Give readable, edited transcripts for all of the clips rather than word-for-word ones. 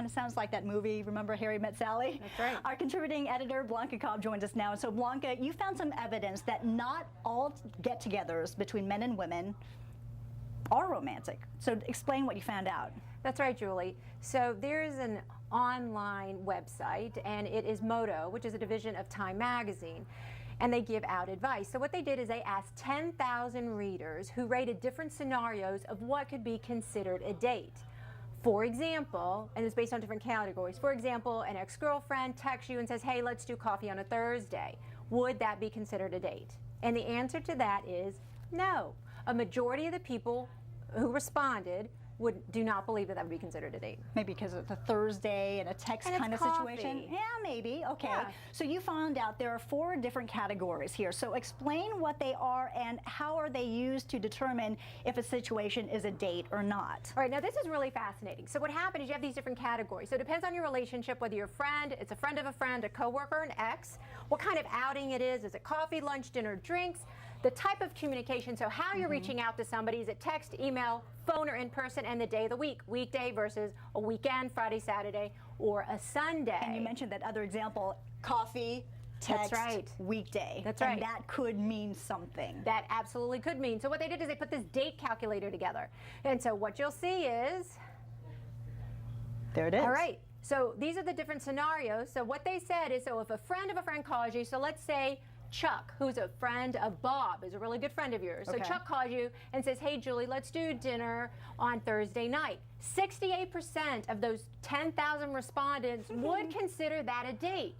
It sounds like that movie, remember Harry Met Sally? That's right. Our contributing editor, Blanca joins us now. So Blanca, you found some evidence that not all get-togethers between men and women are romantic. So explain what you found out. That's right, Julie. So there's an online website, and it is Moto, which is a division of Time magazine, and they give out advice. So what they did is they asked 10,000 readers who rated different scenarios of what could be considered a date. For example, and it's based on different categories. For example, an ex-girlfriend texts you and says, hey, let's do coffee on a Thursday. Would that be considered a date? And the answer to that is no. A majority of the people who responded do not believe that would be considered a date. Maybe because it's a Thursday and a text kind of situation? Yeah, maybe. Okay. Yeah. So you found out there are 4 different categories here. So explain what they are and how are they used to determine if a situation is a date or not. All right, now this is really fascinating. So what happened is you have these different categories. So it depends on your relationship, whether you're a friend, it's a friend of a friend, a coworker, an ex, what kind of outing it is it coffee, lunch, dinner, drinks, the type of communication, so how you're reaching out to somebody, is it text, email, phone, or in person, and the day of the week, weekday versus a weekend, Friday, Saturday, or a Sunday. And you mentioned that other example, coffee, text, that's right. Weekday. That's right. And that could mean something. That absolutely could mean. So what they did is they put this date calculator together. And so what you'll see is... There it is. All right. So these are the different scenarios. So what they said is, so if a friend of a friend calls you, so let's say Chuck, who's a friend of Bob, is a really good friend of yours. So Chuck calls you and says, hey, Julie, let's do dinner on Thursday night. 68% of those 10,000 respondents would consider that a date.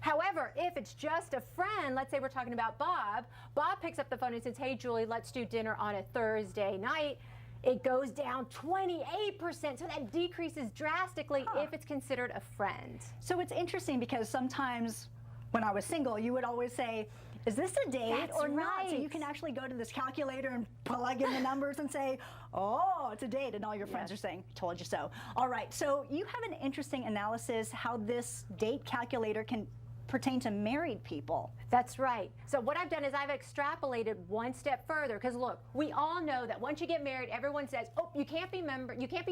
However, if it's just a friend, let's say we're talking about Bob, Bob picks up the phone and says, hey, Julie, let's do dinner on a Thursday night. It goes down 28%, so that decreases drastically if it's considered a friend. So it's interesting because sometimes when I was single, you would always say, is this a date or not? So you can actually go to this calculator and plug in the numbers and say, oh, it's a date, and all your friends are saying, told you so. All right, so you have an interesting analysis how this date calculator can pertain to married people. That's right. So what I've done is I've extrapolated one step further, because look, we all know that once you get married, everyone says, oh, you can't be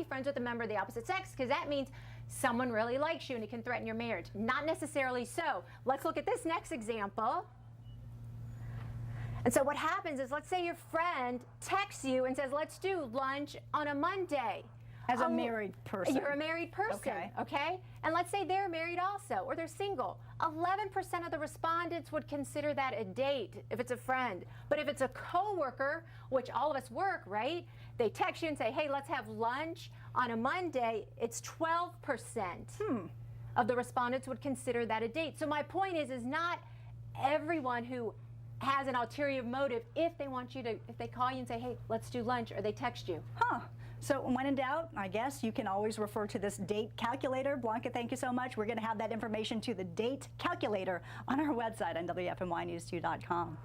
friends with a member of the opposite sex, because that means someone really likes you and it can threaten your marriage. Not necessarily so. Let's look at this next example. And so what happens is, let's say your friend texts you and says, let's do lunch on a Monday. As a married person. You're a married person, okay? And let's say they're married also, or they're single. 11% of the respondents would consider that a date if it's a friend. But if it's a coworker, which all of us work, right? They text you and say, hey, let's have lunch on a Monday. It's 12% of the respondents would consider that a date. So my point is not everyone who has an ulterior motive, if they call you and say, hey, let's do lunch, or they text you. So when in doubt, I guess you can always refer to this date calculator. Blanca, thank you so much. We're going to have that information to the date calculator on our website on WFNYnews2.com.